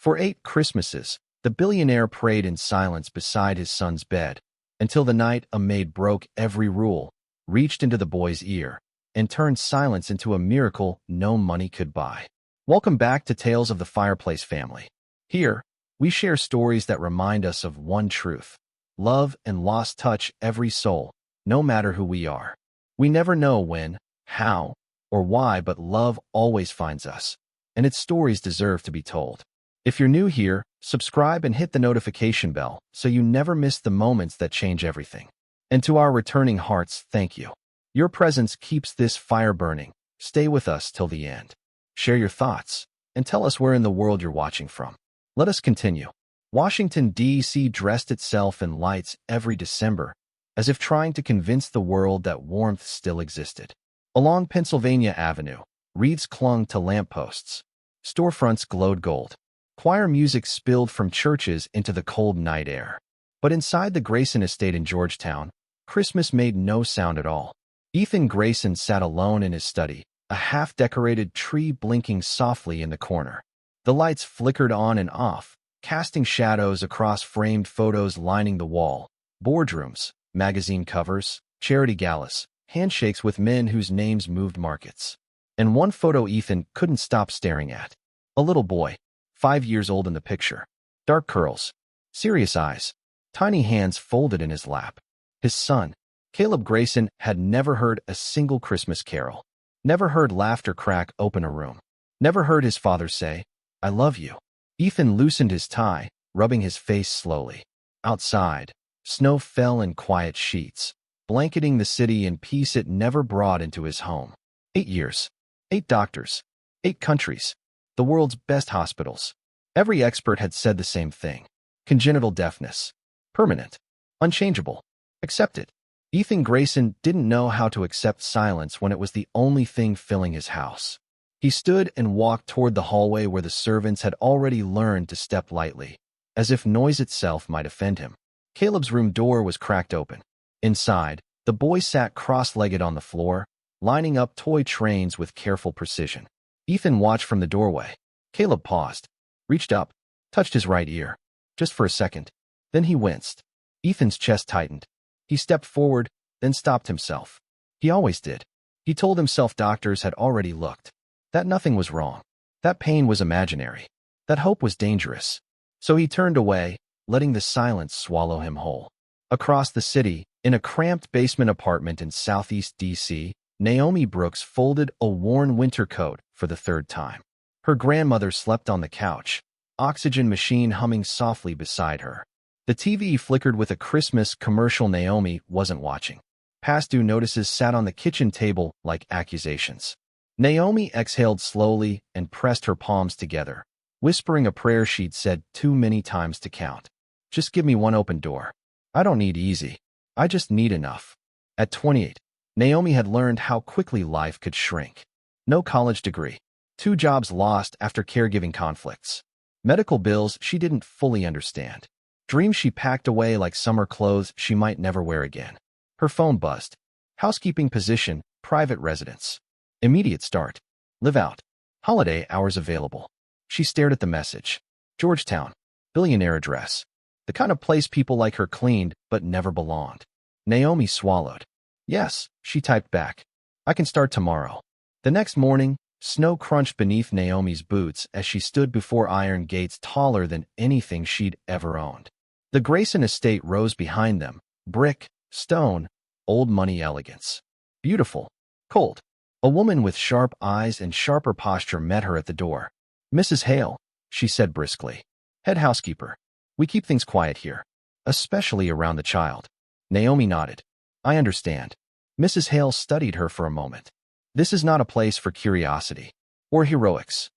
For 8 Christmases, the billionaire prayed in silence beside his son's bed, until the night a maid broke every rule, reached into the boy's ear, and turned silence into a miracle no money could buy. Welcome back to Tales of the Fireplace family. Here, we share stories that remind us of one truth. Love and loss touch every soul, no matter who we are. We never know when, how, or why, but love always finds us, and its stories deserve to be told. If you're new here, subscribe and hit the notification bell so you never miss the moments that change everything. And to our returning hearts, thank you. Your presence keeps this fire burning. Stay with us till the end. Share your thoughts, and tell us where in the world you're watching from. Let us continue. Washington, D.C. dressed itself in lights every December, as if trying to convince the world that warmth still existed. Along Pennsylvania Avenue, wreaths clung to lampposts. Storefronts glowed gold. Choir music spilled from churches into the cold night air. But inside the Grayson estate in Georgetown, Christmas made no sound at all. Ethan Grayson sat alone in his study, a half-decorated tree blinking softly in the corner. The lights flickered on and off, casting shadows across framed photos lining the wall. Boardrooms, magazine covers, charity galas, handshakes with men whose names moved markets. And one photo Ethan couldn't stop staring at. A little boy, 5 years old in the picture. Dark curls, serious eyes, tiny hands folded in his lap. His son, Caleb Grayson, had never heard a single Christmas carol. Never heard laughter crack open a room. Never heard his father say, "I love you." Ethan loosened his tie, rubbing his face slowly. Outside, snow fell in quiet sheets, blanketing the city in peace it never brought into his home. 8 years, 8 doctors, 8 countries, the world's best hospitals. Every expert had said the same thing. Congenital deafness. Permanent. Unchangeable. Accepted. Ethan Grayson didn't know how to accept silence when it was the only thing filling his house. He stood and walked toward the hallway where the servants had already learned to step lightly, as if noise itself might offend him. Caleb's room door was cracked open. Inside, the boy sat cross-legged on the floor, lining up toy trains with careful precision. Ethan watched from the doorway. Caleb paused, reached up, touched his right ear. Just for a second. Then he winced. Ethan's chest tightened. He stepped forward, then stopped himself. He always did. He told himself doctors had already looked. That nothing was wrong. That pain was imaginary. That hope was dangerous. So he turned away, letting the silence swallow him whole. Across the city, in a cramped basement apartment in southeast D.C., Naomi Brooks folded a worn winter coat for the 3rd time. Her grandmother slept on the couch, oxygen machine humming softly beside her. The TV flickered with a Christmas commercial Naomi wasn't watching. Past due notices sat on the kitchen table like accusations. Naomi exhaled slowly and pressed her palms together, whispering a prayer she'd said too many times to count. Just give me one open door. I don't need easy. I just need enough. At 28, Naomi had learned how quickly life could shrink. No college degree. 2 jobs lost after caregiving conflicts. Medical bills she didn't fully understand. Dreams she packed away like summer clothes she might never wear again. Her phone buzzed. Housekeeping position, private residence. Immediate start. Live out. Holiday hours available. She stared at the message. Georgetown. Billionaire address. The kind of place people like her cleaned but never belonged. Naomi swallowed. Yes, she typed back. I can start tomorrow. The next morning, snow crunched beneath Naomi's boots as she stood before iron gates taller than anything she'd ever owned. The Grayson estate rose behind them, brick, stone, old money elegance. Beautiful. Cold. A woman with sharp eyes and sharper posture met her at the door. "Mrs. Hale," she said briskly. "Head housekeeper. We keep things quiet here, especially around the child." Naomi nodded. "I understand." Mrs. Hale studied her for a moment. "This is not a place for curiosity or heroics.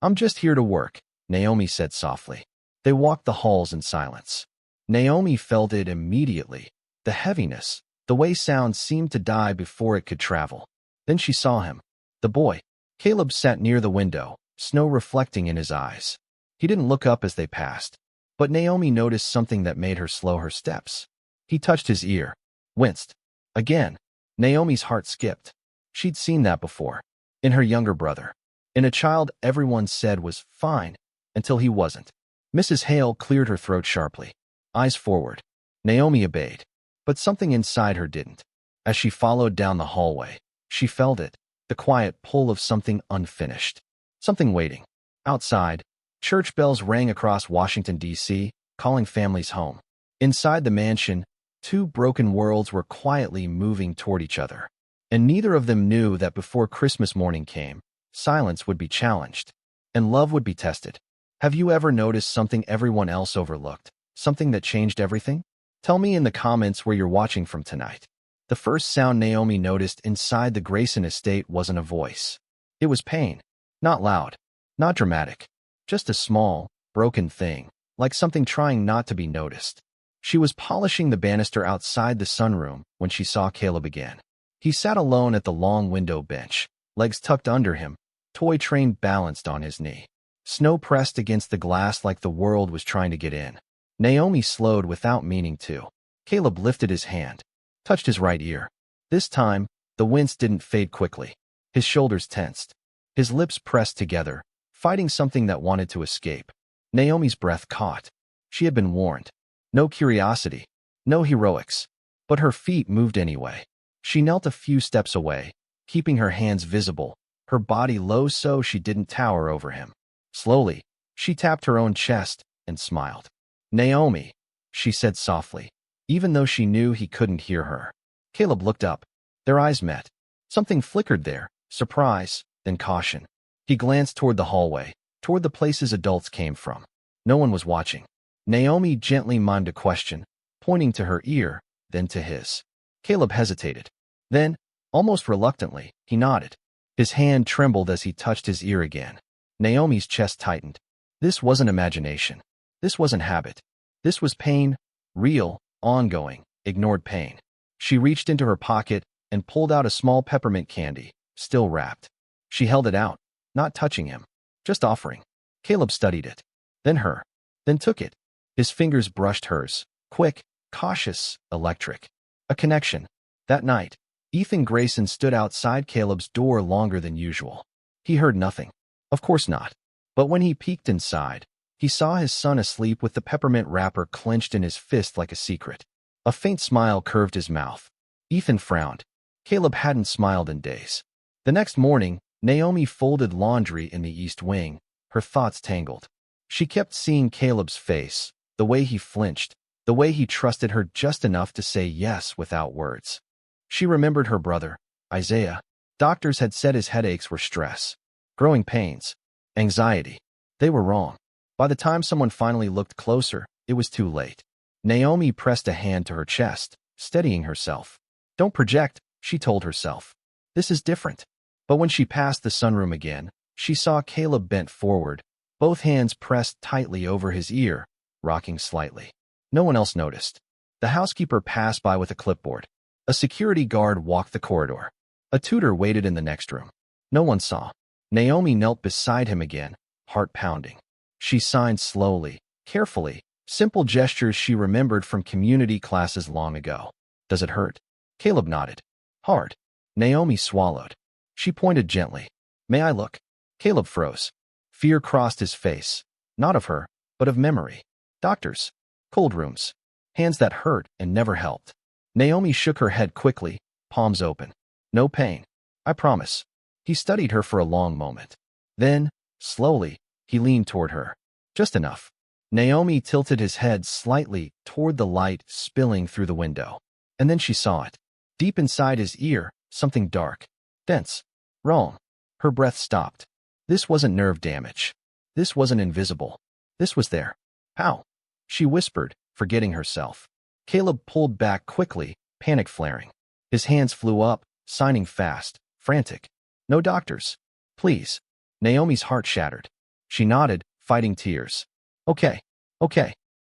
I'm just here to work," Naomi said softly. They walked the halls in silence. Naomi felt it immediately. The heaviness, the way sound seemed to die before it could travel. Then she saw him. The boy. Caleb sat near the window, snow reflecting in his eyes. He didn't look up as they passed, but Naomi noticed something that made her slow her steps. He touched his ear, winced. Again, Naomi's heart skipped. She'd seen that before. In her younger brother. In a child everyone said was fine, until he wasn't. Mrs. Hale cleared her throat sharply. Eyes forward. Naomi obeyed. But something inside her didn't. As she followed down the hallway, she felt it, the quiet pull of something unfinished. Something waiting. Outside, church bells rang across Washington, D.C., calling families home. Inside the mansion, two broken worlds were quietly moving toward each other. And neither of them knew that before Christmas morning came, silence would be challenged, and love would be tested. Have you ever noticed something everyone else overlooked? Something that changed everything? Tell me in the comments where you're watching from tonight. The first sound Naomi noticed inside the Grayson estate wasn't a voice. It was pain. Not loud, not dramatic, just a small, broken thing, like something trying not to be noticed. She was polishing the banister outside the sunroom when she saw Caleb again. He sat alone at the long window bench, legs tucked under him, toy train balanced on his knee. Snow pressed against the glass like the world was trying to get in. Naomi slowed without meaning to. Caleb lifted his hand, touched his right ear. This time, the wince didn't fade quickly. His shoulders tensed. His lips pressed together, fighting something that wanted to escape. Naomi's breath caught. She had been warned. No curiosity, no heroics. But her feet moved anyway. She knelt a few steps away, keeping her hands visible, her body low so she didn't tower over him. Slowly, she tapped her own chest and smiled. Naomi, she said softly, even though she knew he couldn't hear her. Caleb looked up. Their eyes met. Something flickered there, surprise, then caution. He glanced toward the hallway, toward the places adults came from. No one was watching. Naomi gently mimed a question, pointing to her ear, then to his. Caleb hesitated. Then, almost reluctantly, he nodded. His hand trembled as he touched his ear again. Naomi's chest tightened. This wasn't imagination. This wasn't habit. This was pain, real, ongoing, ignored pain. She reached into her pocket and pulled out a small peppermint candy, still wrapped. She held it out, not touching him, just offering. Caleb studied it, then her, then took it. His fingers brushed hers, quick, cautious, electric. A connection. That night, Ethan Grayson stood outside Caleb's door longer than usual. He heard nothing. Of course not. But when he peeked inside, he saw his son asleep with the peppermint wrapper clenched in his fist like a secret. A faint smile curved his mouth. Ethan frowned. Caleb hadn't smiled in days. The next morning, Naomi folded laundry in the east wing, her thoughts tangled. She kept seeing Caleb's face, the way he flinched, the way he trusted her just enough to say yes without words. She remembered her brother, Isaiah. Doctors had said his headaches were stress, growing pains, anxiety. They were wrong. By the time someone finally looked closer, it was too late. Naomi pressed a hand to her chest, steadying herself. Don't project, she told herself. This is different. But when she passed the sunroom again, she saw Caleb bent forward, both hands pressed tightly over his ear, rocking slightly. No one else noticed. The housekeeper passed by with a clipboard. A security guard walked the corridor. A tutor waited in the next room. No one saw. Naomi knelt beside him again, heart pounding. She signed slowly, carefully, simple gestures she remembered from community classes long ago. Does it hurt? Caleb nodded. Hard. Naomi swallowed. She pointed gently. May I look? Caleb froze. Fear crossed his face. Not of her, but of memory. Doctors. Cold rooms. Hands that hurt and never helped. Naomi shook her head quickly, palms open. No pain. I promise. He studied her for a long moment. Then, slowly, he leaned toward her. Just enough. Naomi tilted his head slightly toward the light spilling through the window. And then she saw it. Deep inside his ear, something dark. Dense. Wrong. Her breath stopped. This wasn't nerve damage. This wasn't invisible. This was there. How? She whispered, forgetting herself. Caleb pulled back quickly, panic flaring. His hands flew up, signing fast, frantic. No doctors. Please. Naomi's heart shattered. She nodded, fighting tears. Okay.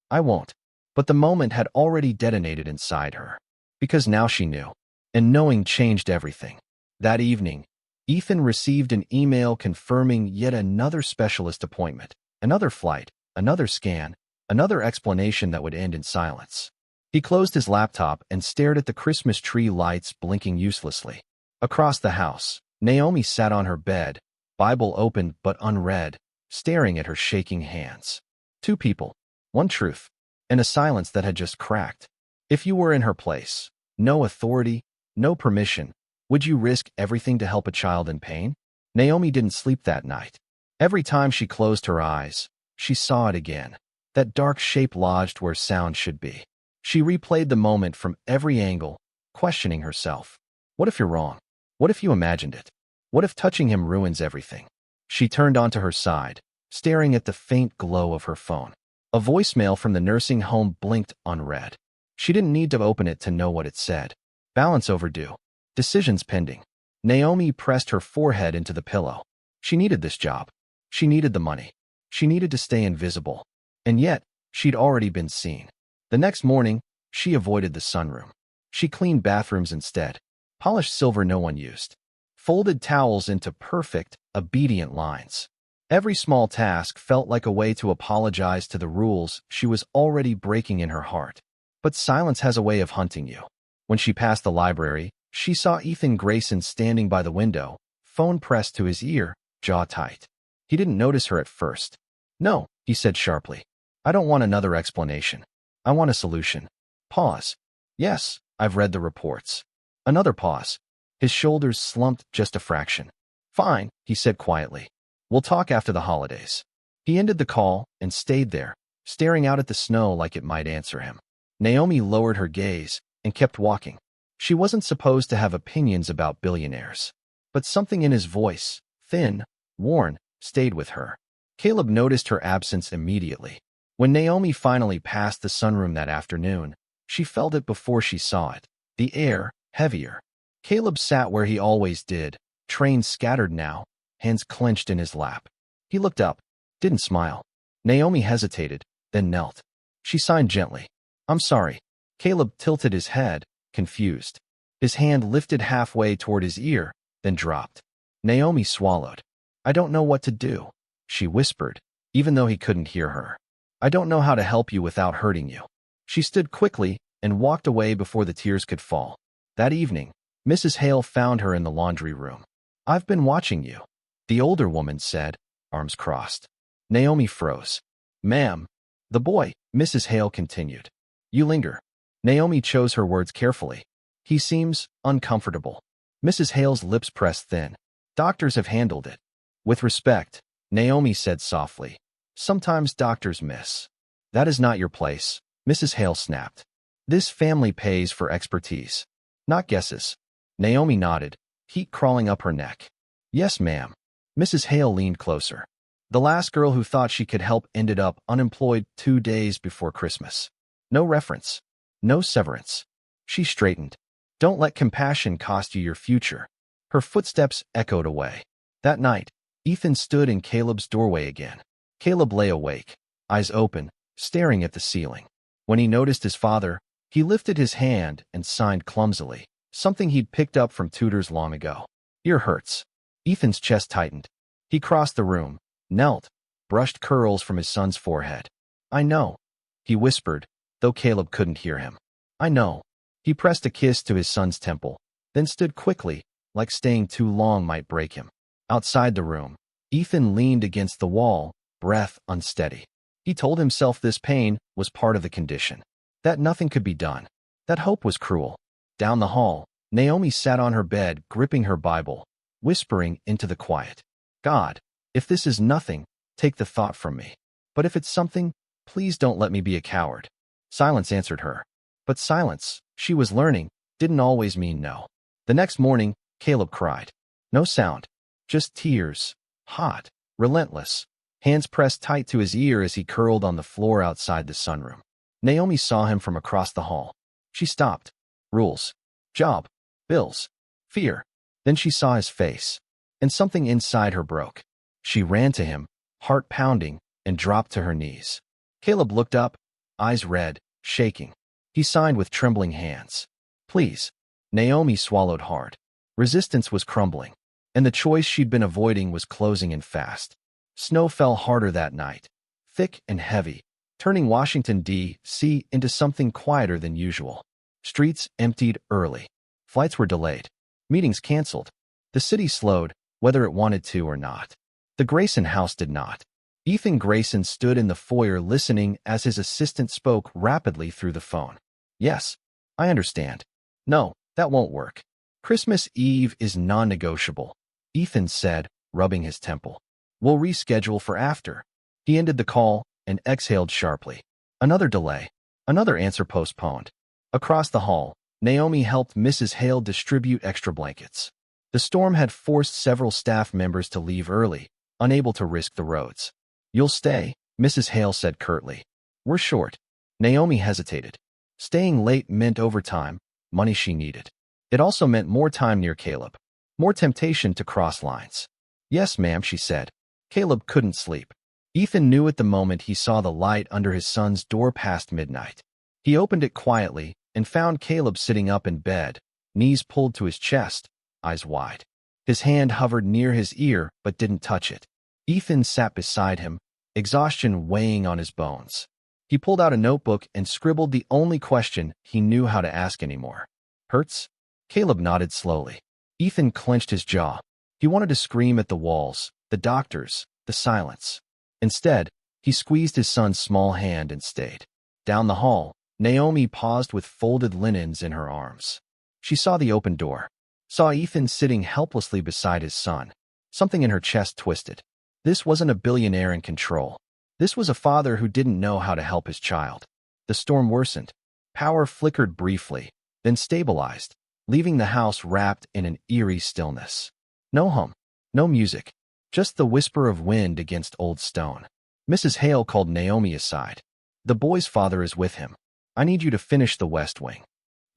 I won't. But the moment had already detonated inside her. Because now she knew. And knowing changed everything. That evening, Ethan received an email confirming yet another specialist appointment, another flight, another scan, another explanation that would end in silence. He closed his laptop and stared at the Christmas tree lights blinking uselessly. Across the house, Naomi sat on her bed, Bible open but unread, staring at her shaking hands. Two people, one truth, and a silence that had just cracked. If you were in her place, no authority, no permission, would you risk everything to help a child in pain? Naomi didn't sleep that night. Every time she closed her eyes, she saw it again. That dark shape lodged where sound should be. She replayed the moment from every angle, questioning herself. What if you're wrong? What if you imagined it? What if touching him ruins everything? She turned onto her side, staring at the faint glow of her phone. A voicemail from the nursing home blinked unread. She didn't need to open it to know what it said. Balance overdue. Decisions pending. Naomi pressed her forehead into the pillow. She needed this job. She needed the money. She needed to stay invisible. And yet, she'd already been seen. The next morning, she avoided the sunroom. She cleaned bathrooms instead. Polished silver no one used. Folded towels into perfect, obedient lines. Every small task felt like a way to apologize to the rules she was already breaking in her heart. But silence has a way of hunting you. When she passed the library, she saw Ethan Grayson standing by the window, phone pressed to his ear, jaw tight. He didn't notice her at first. No, he said sharply. I don't want another explanation. I want a solution. Pause. Yes, I've read the reports. Another pause. His shoulders slumped just a fraction. Fine, he said quietly. We'll talk after the holidays. He ended the call and stayed there, staring out at the snow like it might answer him. Naomi lowered her gaze and kept walking. She wasn't supposed to have opinions about billionaires. But something in his voice, thin, worn, stayed with her. Caleb noticed her absence immediately. When Naomi finally passed the sunroom that afternoon, she felt it before she saw it. The air, heavier. Caleb sat where he always did, trains scattered now, hands clenched in his lap. He looked up, didn't smile. Naomi hesitated, then knelt. She signed gently. I'm sorry. Caleb tilted his head, confused. His hand lifted halfway toward his ear, then dropped. Naomi swallowed. I don't know what to do, she whispered, even though he couldn't hear her. I don't know how to help you without hurting you. She stood quickly and walked away before the tears could fall. That evening, Mrs. Hale found her in the laundry room. I've been watching you, the older woman said, arms crossed. Naomi froze. Ma'am. The boy, Mrs. Hale continued. You linger. Naomi chose her words carefully. He seems uncomfortable. Mrs. Hale's lips pressed thin. Doctors have handled it. With respect, Naomi said softly. Sometimes doctors miss. That is not your place, Mrs. Hale snapped. This family pays for expertise, not guesses. Naomi nodded, heat crawling up her neck. Yes, ma'am. Mrs. Hale leaned closer. The last girl who thought she could help ended up unemployed 2 days before Christmas. No reference. No severance. She straightened. Don't let compassion cost you your future. Her footsteps echoed away. That night, Ethan stood in Caleb's doorway again. Caleb lay awake, eyes open, staring at the ceiling. When he noticed his father, he lifted his hand and signed clumsily, something he'd picked up from tutors long ago. Ear hurts. Ethan's chest tightened. He crossed the room, knelt, brushed curls from his son's forehead. I know, he whispered, though Caleb couldn't hear him. I know. He pressed a kiss to his son's temple, then stood quickly, like staying too long might break him. Outside the room, Ethan leaned against the wall, breath unsteady. He told himself this pain was part of the condition, that nothing could be done, that hope was cruel. Down the hall, Naomi sat on her bed, gripping her Bible, whispering into the quiet. God, if this is nothing, take the thought from me. But if it's something, please don't let me be a coward. Silence answered her. But silence, she was learning, didn't always mean no. The next morning, Caleb cried. No sound, just tears, hot, relentless, hands pressed tight to his ear as he curled on the floor outside the sunroom. Naomi saw him from across the hall. She stopped. Rules. Job. Bills. Fear. Then she saw his face, and something inside her broke. She ran to him, heart pounding, and dropped to her knees. Caleb looked up, eyes red, shaking. He signed with trembling hands. Please. Naomi swallowed hard. Resistance was crumbling, and the choice she'd been avoiding was closing in fast. Snow fell harder that night, thick and heavy, turning Washington, D.C. into something quieter than usual. Streets emptied early. Flights were delayed. Meetings canceled. The city slowed, whether it wanted to or not. The Grayson house did not. Ethan Grayson stood in the foyer listening as his assistant spoke rapidly through the phone. Yes, I understand. No, that won't work. Christmas Eve is non-negotiable, Ethan said, rubbing his temple. We'll reschedule for after. He ended the call and exhaled sharply. Another delay. Another answer postponed. Across the hall, Naomi helped Mrs. Hale distribute extra blankets. The storm had forced several staff members to leave early, unable to risk the roads. You'll stay, Mrs. Hale said curtly. We're short. Naomi hesitated. Staying late meant overtime, money she needed. It also meant more time near Caleb. More temptation to cross lines. Yes, ma'am, she said. Caleb couldn't sleep. Ethan knew at the moment he saw the light under his son's door past midnight. He opened it quietly and found Caleb sitting up in bed, knees pulled to his chest, eyes wide. His hand hovered near his ear but didn't touch it. Ethan sat beside him, exhaustion weighing on his bones. He pulled out a notebook and scribbled the only question he knew how to ask anymore. Hurts? Caleb nodded slowly. Ethan clenched his jaw. He wanted to scream at the walls, the doctors, the silence. Instead, he squeezed his son's small hand and stayed. Down the hall, Naomi paused with folded linens in her arms. She saw the open door, saw Ethan sitting helplessly beside his son. Something in her chest twisted. This wasn't a billionaire in control. This was a father who didn't know how to help his child. The storm worsened. Power flickered briefly, then stabilized, leaving the house wrapped in an eerie stillness. No hum, no music, just the whisper of wind against old stone. Mrs. Hale called Naomi aside. The boy's father is with him. I need you to finish the West Wing.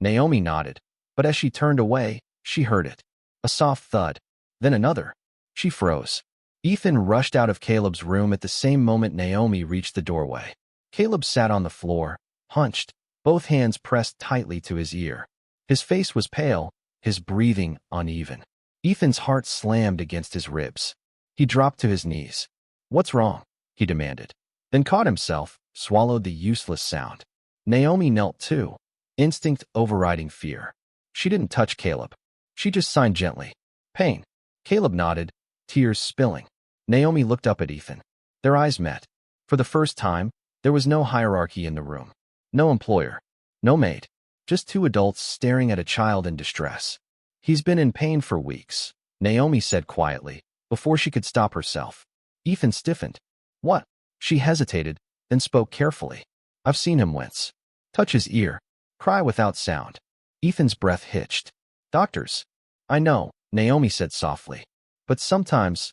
Naomi nodded, but as she turned away, she heard it. A soft thud, then another. She froze. Ethan rushed out of Caleb's room at the same moment Naomi reached the doorway. Caleb sat on the floor, hunched, both hands pressed tightly to his ear. His face was pale, his breathing uneven. Ethan's heart slammed against his ribs. He dropped to his knees. What's wrong? He demanded. Then caught himself, swallowed the useless sound. Naomi knelt too, instinct overriding fear. She didn't touch Caleb. She just signed gently. Pain. Caleb nodded, tears spilling. Naomi looked up at Ethan. Their eyes met. For the first time, there was no hierarchy in the room. No employer. No maid. Just two adults staring at a child in distress. He's been in pain for weeks, Naomi said quietly, before she could stop herself. Ethan stiffened. What? She hesitated, then spoke carefully. I've seen him wince. Touch his ear. Cry without sound. Ethan's breath hitched. Doctors. I know, Naomi said softly. But sometimes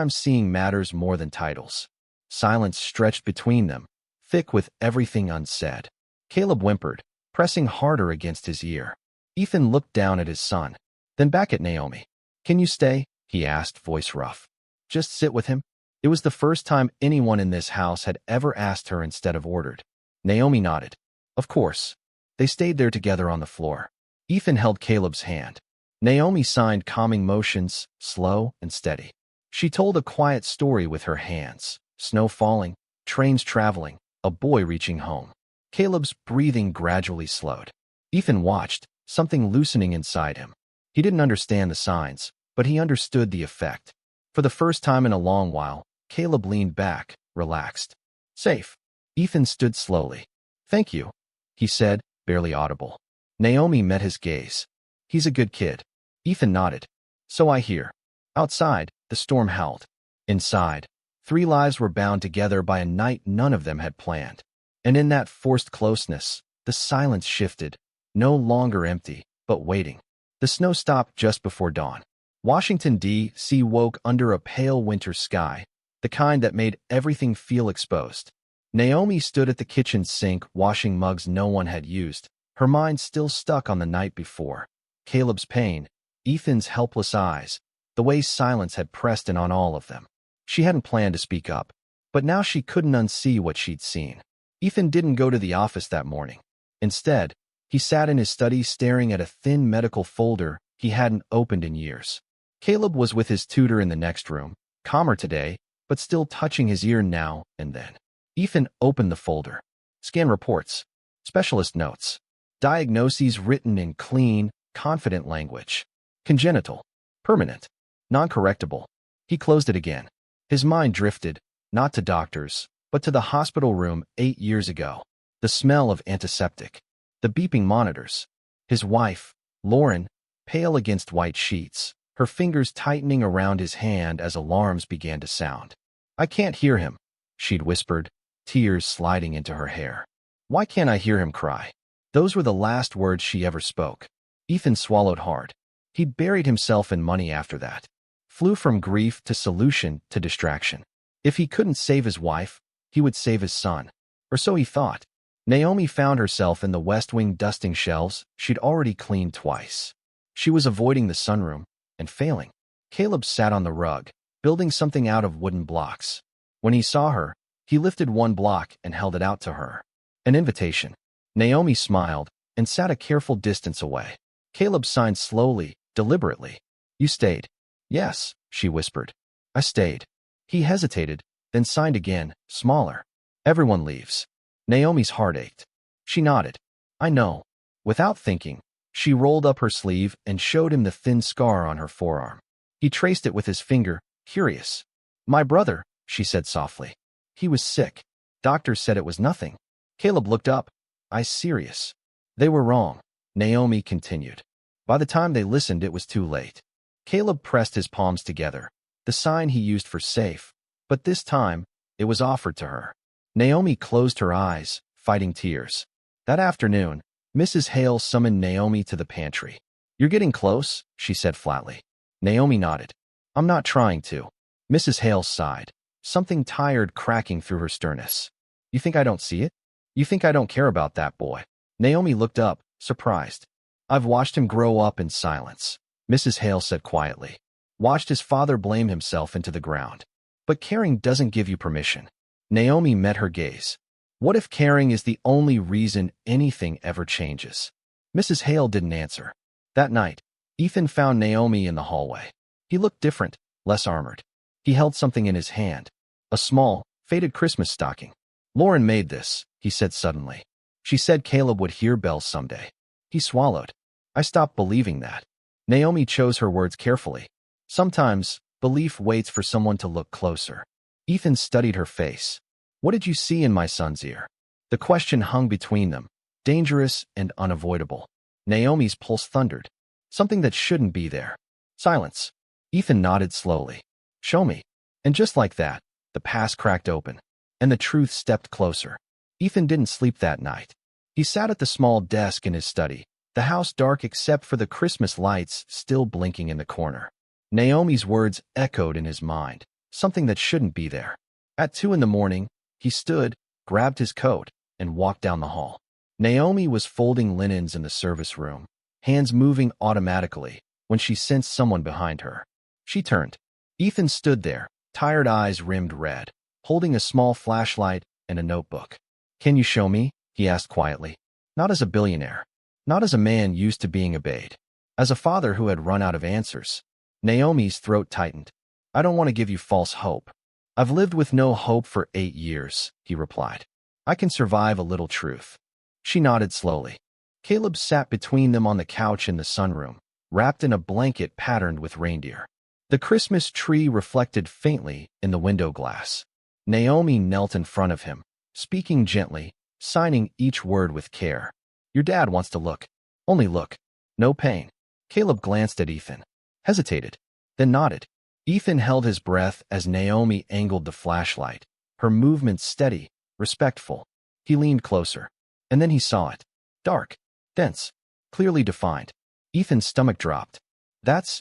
seeing matters more than titles. Silence stretched between them, thick with everything unsaid. Caleb whimpered, pressing harder against his ear. Ethan looked down at his son, then back at Naomi. Can you stay? He asked, voice rough. Just sit with him? It was the first time anyone in this house had ever asked her instead of ordered. Naomi nodded. Of course. They stayed there together on the floor. Ethan held Caleb's hand. Naomi signed calming motions, slow and steady. She told a quiet story with her hands. Snow falling, trains traveling, a boy reaching home. Caleb's breathing gradually slowed. Ethan watched, something loosening inside him. He didn't understand the signs, but he understood the effect. For the first time in a long while, Caleb leaned back, relaxed. Safe. Ethan stood slowly. Thank you, he said, barely audible. Naomi met his gaze. He's a good kid. Ethan nodded. So I hear. Outside, the storm howled. Inside, 3 lives were bound together by a night none of them had planned. And in that forced closeness, the silence shifted, no longer empty, but waiting. The snow stopped just before dawn. Washington, D.C. woke under a pale winter sky, the kind that made everything feel exposed. Naomi stood at the kitchen sink washing mugs no one had used, her mind still stuck on the night before. Caleb's pain, Ethan's helpless eyes, the way silence had pressed in on all of them. She hadn't planned to speak up, but now she couldn't unsee what she'd seen. Ethan didn't go to the office that morning. Instead, he sat in his study staring at a thin medical folder he hadn't opened in years. Caleb was with his tutor in the next room, calmer today, but still touching his ear now and then. Ethan opened the folder. Scan reports. Specialist notes. Diagnoses written in clean, confident language. Congenital. Permanent. Non-correctable. He closed it again. His mind drifted, not to doctors, but to the hospital room 8 years ago. The smell of antiseptic. The beeping monitors. His wife, Lauren, pale against white sheets, her fingers tightening around his hand as alarms began to sound. "I can't hear him," she'd whispered, tears sliding into her hair. "Why can't I hear him cry?" Those were the last words she ever spoke. Ethan swallowed hard. He'd buried himself in money after that. Flew from grief to solution to distraction. If he couldn't save his wife, he would save his son. Or so he thought. Naomi found herself in the West Wing dusting shelves she'd already cleaned twice. She was avoiding the sunroom, and failing. Caleb sat on the rug, building something out of wooden blocks. When he saw her, he lifted one block and held it out to her. An invitation. Naomi smiled and sat a careful distance away. Caleb signed slowly, deliberately. "You stayed." "Yes," she whispered. "I stayed." He hesitated, then signed again, smaller. "Everyone leaves." Naomi's heart ached. She nodded. "I know." Without thinking, she rolled up her sleeve and showed him the thin scar on her forearm. He traced it with his finger, curious. "My brother," she said softly. "He was sick. Doctors said it was nothing." Caleb looked up. "I'm serious." "They were wrong," Naomi continued. By the time they listened, it was too late. Caleb pressed his palms together, the sign he used for safe, but this time, it was offered to her. Naomi closed her eyes, fighting tears. That afternoon, Mrs. Hale summoned Naomi to the pantry. "You're getting close," she said flatly. Naomi nodded. "I'm not trying to." Mrs. Hale sighed, something tired cracking through her sternness. "You think I don't see it? You think I don't care about that boy?" Naomi looked up, surprised. "I've watched him grow up in silence," Mrs. Hale said quietly. "Watched his father blame himself into the ground. But caring doesn't give you permission." Naomi met her gaze. "What if caring is the only reason anything ever changes?" Mrs. Hale didn't answer. That night, Ethan found Naomi in the hallway. He looked different, less armored. He held something in his hand. A small, faded Christmas stocking. "Lauren made this," he said suddenly. "She said Caleb would hear bells someday." He swallowed. "I stopped believing that." Naomi chose her words carefully. "Sometimes, belief waits for someone to look closer." Ethan studied her face. "What did you see in my son's ear?" The question hung between them, dangerous and unavoidable. Naomi's pulse thundered. Something that shouldn't be there. Silence. Ethan nodded slowly. "Show me." And just like that, the past cracked open, and the truth stepped closer. Ethan didn't sleep that night. He sat at the small desk in his study, the house dark except for the Christmas lights still blinking in the corner. Naomi's words echoed in his mind, something that shouldn't be there. At 2 in the morning, he stood, grabbed his coat, and walked down the hall. Naomi was folding linens in the service room, hands moving automatically, when she sensed someone behind her. She turned. Ethan stood there, tired eyes rimmed red, holding a small flashlight and a notebook. "Can you show me?" he asked quietly. Not as a billionaire. Not as a man used to being obeyed. As a father who had run out of answers. Naomi's throat tightened. "I don't want to give you false hope. I've lived with no hope for 8 years," he replied. "I can survive a little truth." She nodded slowly. Caleb sat between them on the couch in the sunroom, wrapped in a blanket patterned with reindeer. The Christmas tree reflected faintly in the window glass. Naomi knelt in front of him, speaking gently, signing each word with care. "Your dad wants to look. Only look. No pain." Caleb glanced at Ethan, hesitated, then nodded. Ethan held his breath as Naomi angled the flashlight, her movements steady, respectful. He leaned closer, and then he saw it. Dark, dense, clearly defined. Ethan's stomach dropped.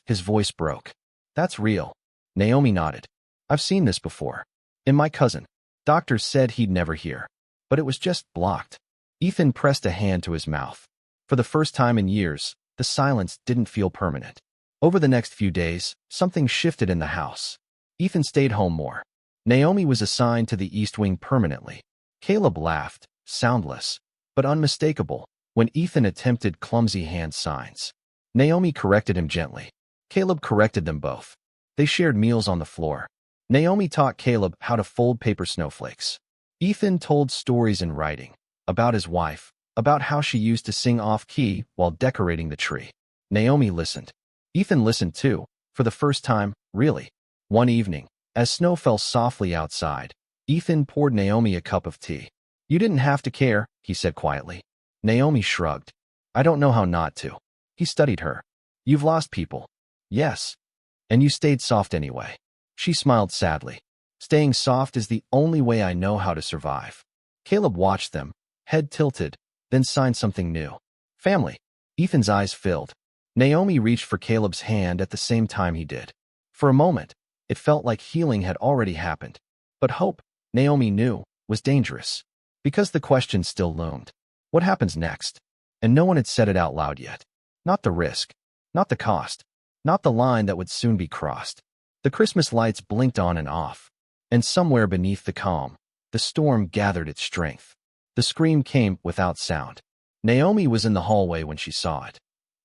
His voice broke. "That's real." Naomi nodded. "I've seen this before. In my cousin. Doctors said he'd never hear. But it was just blocked." Ethan pressed a hand to his mouth. For the first time in years, the silence didn't feel permanent. Over the next few days, something shifted in the house. Ethan stayed home more. Naomi was assigned to the East Wing permanently. Caleb laughed, soundless, but unmistakable, when Ethan attempted clumsy hand signs. Naomi corrected him gently. Caleb corrected them both. They shared meals on the floor. Naomi taught Caleb how to fold paper snowflakes. Ethan told stories in writing, about his wife, about how she used to sing off-key while decorating the tree. Naomi listened. Ethan listened too, for the first time, really. One evening, as snow fell softly outside, Ethan poured Naomi a cup of tea. You didn't have to care, he said quietly. Naomi shrugged. I don't know how not to. He studied her. You've lost people. Yes. And you stayed soft anyway. She smiled sadly. Staying soft is the only way I know how to survive. Caleb watched them, head tilted, then signed something new. Family. Ethan's eyes filled. Naomi reached for Caleb's hand at the same time he did. For a moment, it felt like healing had already happened. But hope, Naomi knew, was dangerous. Because the question still loomed. What happens next? And no one had said it out loud yet. Not the risk. Not the cost. Not the line that would soon be crossed. The Christmas lights blinked on and off. And somewhere beneath the calm, the storm gathered its strength. The scream came without sound. Naomi was in the hallway when she saw it.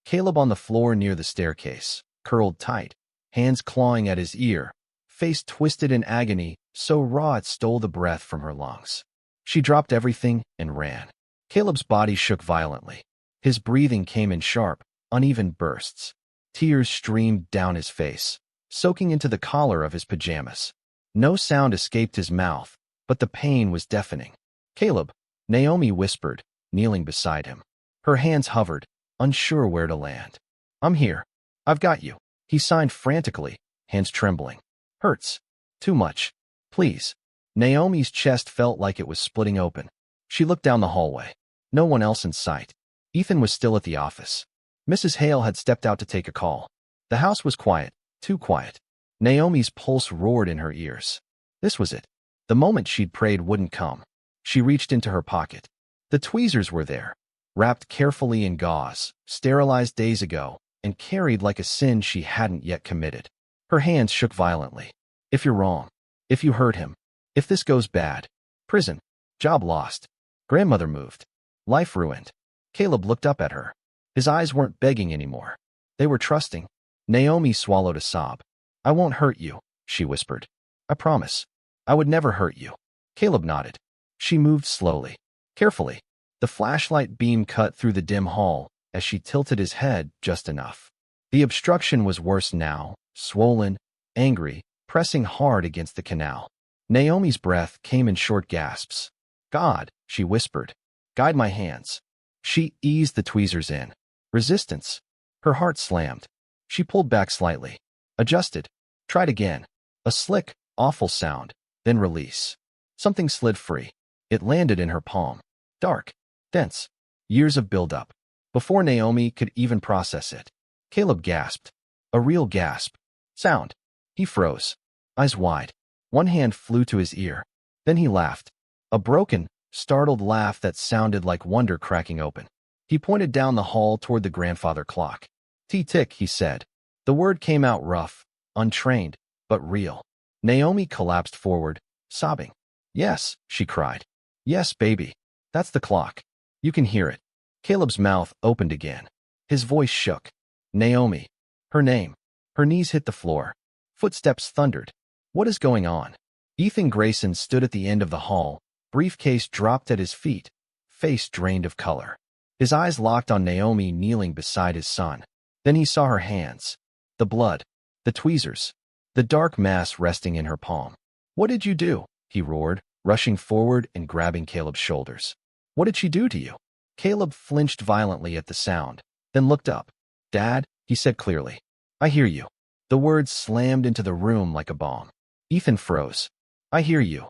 Caleb on the floor near the staircase, curled tight, hands clawing at his ear, face twisted in agony, so raw it stole the breath from her lungs. She dropped everything and ran. Caleb's body shook violently. His breathing came in sharp, uneven bursts. Tears streamed down his face, soaking into the collar of his pajamas. No sound escaped his mouth, but the pain was deafening. Caleb, Naomi whispered, kneeling beside him. Her hands hovered, unsure where to land. I'm here. I've got you. He signed frantically, hands trembling. Hurts. Too much. Please. Naomi's chest felt like it was splitting open. She looked down the hallway. No one else in sight. Ethan was still at the office. Mrs. Hale had stepped out to take a call. The house was quiet, too quiet. Naomi's pulse roared in her ears. This was it. The moment she'd prayed wouldn't come. She reached into her pocket. The tweezers were there, wrapped carefully in gauze, sterilized days ago, and carried like a sin she hadn't yet committed. Her hands shook violently. If you're wrong, if you hurt him, if this goes bad, prison, job lost, grandmother moved, life ruined. Caleb looked up at her. His eyes weren't begging anymore. They were trusting. Naomi swallowed a sob. I won't hurt you, she whispered. I promise. I would never hurt you. Caleb nodded. She moved slowly, carefully. The flashlight beam cut through the dim hall as she tilted his head just enough. The obstruction was worse now, swollen, angry, pressing hard against the canal. Naomi's breath came in short gasps. God, she whispered. Guide my hands. She eased the tweezers in. Resistance. Her heart slammed. She pulled back slightly. Adjusted. Tried again. A slick, awful sound. Then release. Something slid free. It landed in her palm. Dark. Dense. Years of buildup. Before Naomi could even process it. Caleb gasped. A real gasp. Sound. He froze. Eyes wide. One hand flew to his ear. Then he laughed. A broken, startled laugh that sounded like wonder cracking open. He pointed down the hall toward the grandfather clock. Tick, he said. The word came out rough, untrained, but real. Naomi collapsed forward, sobbing. Yes, she cried. Yes, baby. That's the clock. You can hear it. Caleb's mouth opened again. His voice shook. Naomi. Her name. Her knees hit the floor. Footsteps thundered. What is going on? Ethan Grayson stood at the end of the hall, briefcase dropped at his feet, face drained of color. His eyes locked on Naomi kneeling beside his son. Then he saw her hands. The blood. The tweezers. The dark mass resting in her palm. What did you do? He roared, rushing forward and grabbing Caleb's shoulders. What did she do to you? Caleb flinched violently at the sound, then looked up. Dad, he said clearly. I hear you. The words slammed into the room like a bomb. Ethan froze. I hear you.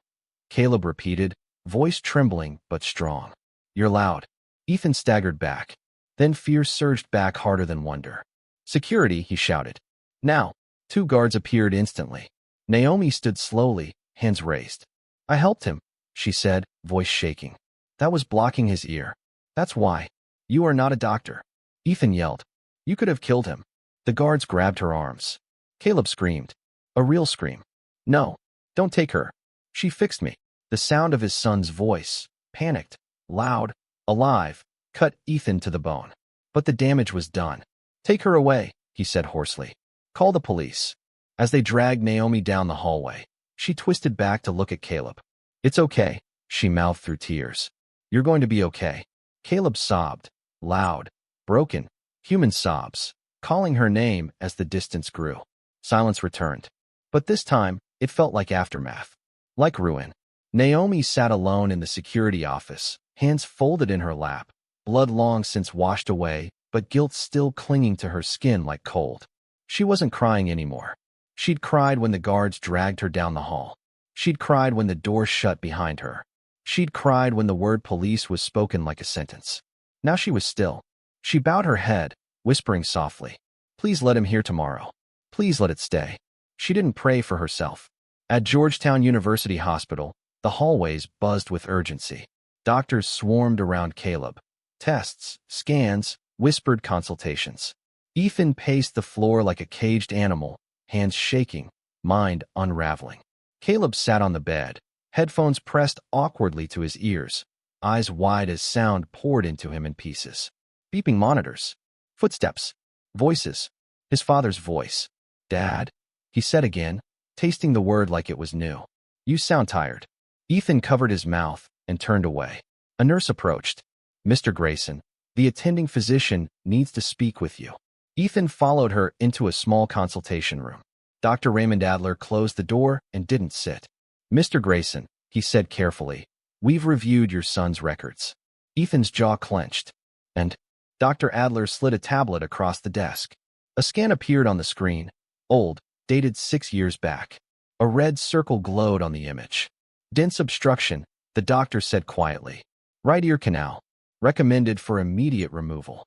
Caleb repeated, voice trembling but strong. You're loud. Ethan staggered back. Then fear surged back harder than wonder. Security, he shouted. Now. 2 guards appeared instantly. Naomi stood slowly, hands raised. I helped him, she said, voice shaking. That was blocking his ear. That's why. You are not a doctor. Ethan yelled. You could have killed him. The guards grabbed her arms. Caleb screamed. A real scream. No, don't take her. She fixed me. The sound of his son's voice, panicked, loud, alive, cut Ethan to the bone. But the damage was done. Take her away, he said hoarsely. Call the police. As they dragged Naomi down the hallway, she twisted back to look at Caleb. It's okay, she mouthed through tears. You're going to be okay. Caleb sobbed, loud, broken, human sobs, calling her name as the distance grew. Silence returned. But this time, it felt like aftermath. Like ruin. Naomi sat alone in the security office, hands folded in her lap, blood long since washed away, but guilt still clinging to her skin like cold. She wasn't crying anymore. She'd cried when the guards dragged her down the hall. She'd cried when the door shut behind her. She'd cried when the word police was spoken like a sentence. Now she was still. She bowed her head, whispering softly, "Please let him hear tomorrow. Please let it stay." She didn't pray for herself. At Georgetown University Hospital, the hallways buzzed with urgency. Doctors swarmed around Caleb. Tests, scans, whispered consultations. Ethan paced the floor like a caged animal, hands shaking, mind unraveling. Caleb sat on the bed, headphones pressed awkwardly to his ears, eyes wide as sound poured into him in pieces. Beeping monitors. Footsteps. Voices. His father's voice. "Dad?" he said again, tasting the word like it was new. "You sound tired." Ethan covered his mouth and turned away. A nurse approached. "Mr. Grayson, the attending physician needs to speak with you." Ethan followed her into a small consultation room. Dr. Raymond Adler closed the door and didn't sit. "Mr. Grayson," he said carefully, "we've reviewed your son's records." Ethan's jaw clenched. "And?" Dr. Adler slid a tablet across the desk. A scan appeared on the screen, old, dated 6 years back. A red circle glowed on the image. "Dense obstruction," the doctor said quietly. "Right ear canal. Recommended for immediate removal."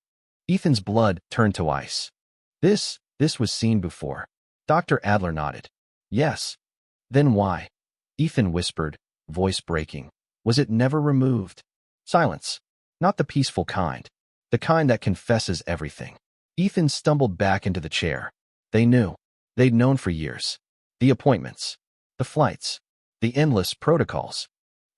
Ethan's blood turned to ice. This was seen before. Dr. Adler nodded. "Yes." "Then why?" Ethan whispered, voice breaking. "Was it never removed?" Silence. Not the peaceful kind. The kind that confesses everything. Ethan stumbled back into the chair. They knew. They'd known for years. The appointments. The flights. The endless protocols.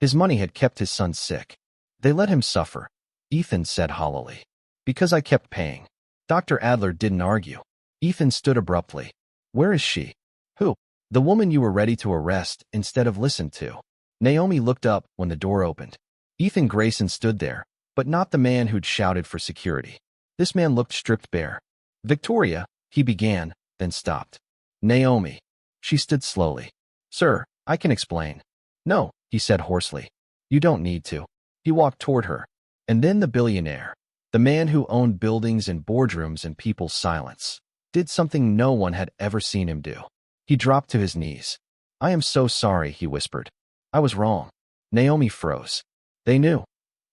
His money had kept his son sick. They let him suffer, Ethan said hollowly. "Because I kept paying." Dr. Adler didn't argue. Ethan stood abruptly. "Where is she?" "Who?" "The woman you were ready to arrest instead of listen to." Naomi looked up when the door opened. Ethan Grayson stood there, but not the man who'd shouted for security. This man looked stripped bare. "Victoria," he began, then stopped. "Naomi." She stood slowly. "Sir, I can explain." "No," he said hoarsely. "You don't need to." He walked toward her. And then the billionaire, the man who owned buildings and boardrooms in people's silence, did something no one had ever seen him do. He dropped to his knees. "I am so sorry," he whispered. "I was wrong." Naomi froze. "They knew."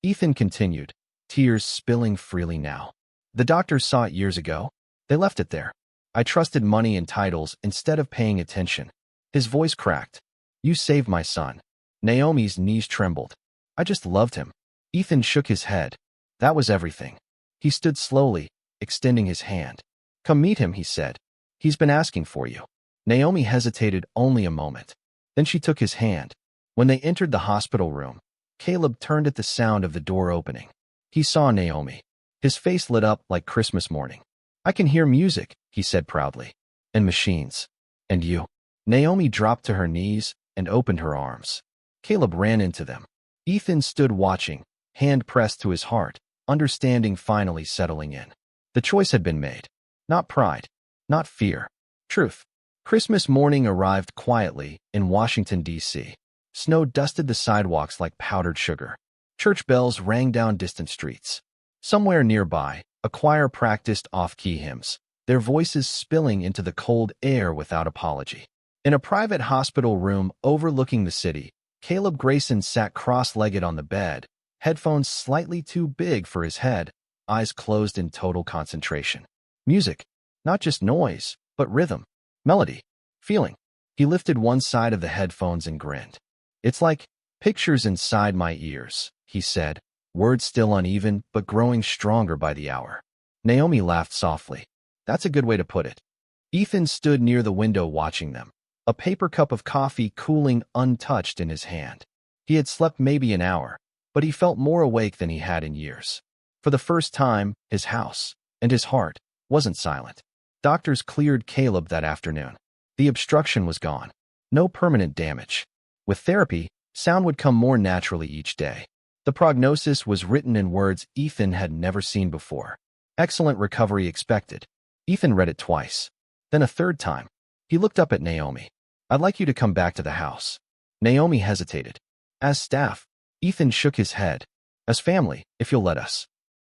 Ethan continued, tears spilling freely now. "The doctors saw it years ago. They left it there. I trusted money and titles instead of paying attention." His voice cracked. "You saved my son." Naomi's knees trembled. "I just loved him." Ethan shook his head. That was everything. He stood slowly, extending his hand. "Come meet him," he said. "He's been asking for you." Naomi hesitated only a moment. Then she took his hand. When they entered the hospital room, Caleb turned at the sound of the door opening. He saw Naomi. His face lit up like Christmas morning. "I can hear music," he said proudly. "And machines. And you." Naomi dropped to her knees and opened her arms. Caleb ran into them. Ethan stood watching, hand pressed to his heart, understanding finally settling in. The choice had been made. Not pride. Not fear. Truth. Christmas morning arrived quietly in Washington, D.C. Snow dusted the sidewalks like powdered sugar. Church bells rang down distant streets. Somewhere nearby, a choir practiced off-key hymns, their voices spilling into the cold air without apology. In a private hospital room overlooking the city, Caleb Grayson sat cross-legged on the bed, headphones slightly too big for his head, eyes closed in total concentration. Music. Not just noise, but rhythm, melody, feeling. He lifted one side of the headphones and grinned. "It's like pictures inside my ears," he said, words still uneven but growing stronger by the hour. Naomi laughed softly. "That's a good way to put it." Ethan stood near the window watching them, a paper cup of coffee cooling untouched in his hand. He had slept maybe an hour, but he felt more awake than he had in years. For the first time, his house, and his heart, wasn't silent. Doctors cleared Caleb that afternoon. The obstruction was gone. No permanent damage. With therapy, sound would come more naturally each day. The prognosis was written in words Ethan had never seen before. "Excellent recovery expected." Ethan read it twice. Then a third time. He looked up at Naomi. "I'd like you to come back to the house." Naomi hesitated. As staff, Ethan shook his head. As family, if you'll let us.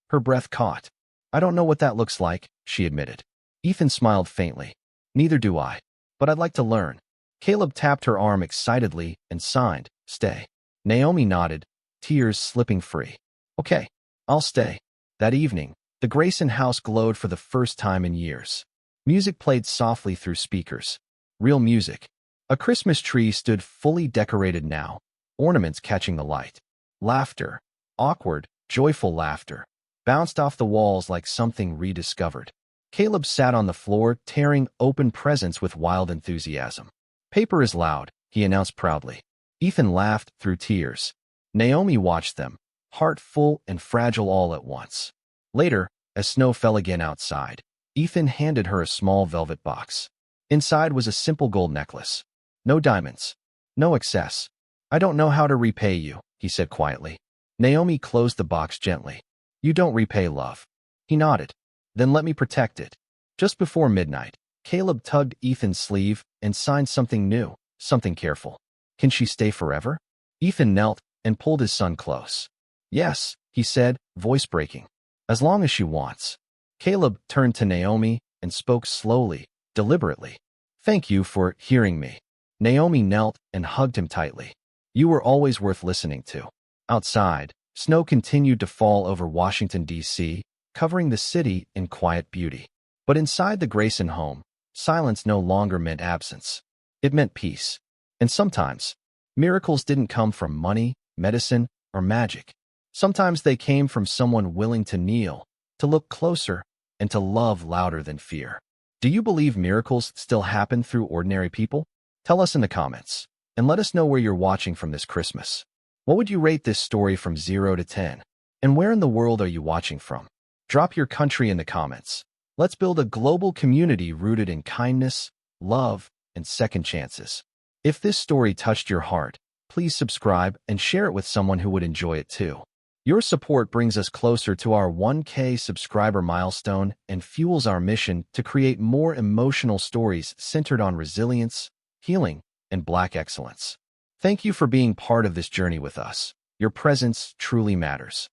Her breath caught. I don't know what that looks like, she admitted. Ethan smiled faintly. Neither do I. But I'd like to learn. Caleb tapped her arm excitedly and signed, stay. Naomi nodded, tears slipping free. Okay, I'll stay. That evening, the Grayson house glowed for the first time in years. Music played softly through speakers. Real music. A Christmas tree stood fully decorated now, ornaments catching the light. Laughter, awkward, joyful laughter, bounced off the walls like something rediscovered. Caleb sat on the floor, tearing open presents with wild enthusiasm. Paper is loud, he announced proudly. Ethan laughed through tears. Naomi watched them, heart full and fragile all at once. Later, as snow fell again outside, Ethan handed her a small velvet box. Inside was a simple gold necklace. No diamonds. No excess. I don't know how to repay you, he said quietly. Naomi closed the box gently. You don't repay love. He nodded. Then let me protect it. Just before midnight, Caleb tugged Ethan's sleeve and signed something new, something careful. Can she stay forever? Ethan knelt and pulled his son close. Yes, he said, voice breaking. As long as she wants. Caleb turned to Naomi and spoke slowly, deliberately. Thank you for hearing me. Naomi knelt and hugged him tightly. You were always worth listening to. Outside, snow continued to fall over Washington, D.C., covering the city in quiet beauty. But inside the Grayson home, silence no longer meant absence. It meant peace. And sometimes, miracles didn't come from money, medicine, or magic. Sometimes they came from someone willing to kneel, to look closer, and to love louder than fear. Do you believe miracles still happen through ordinary people? Tell us in the comments, and let us know where you're watching from this Christmas. What would you rate this story from 0 to 10? And where in the world are you watching from? Drop your country in the comments. Let's build a global community rooted in kindness, love, and second chances. If this story touched your heart, please subscribe and share it with someone who would enjoy it too. Your support brings us closer to our 1K subscriber milestone and fuels our mission to create more emotional stories centered on resilience, healing, and Black excellence. Thank you for being part of this journey with us. Your presence truly matters.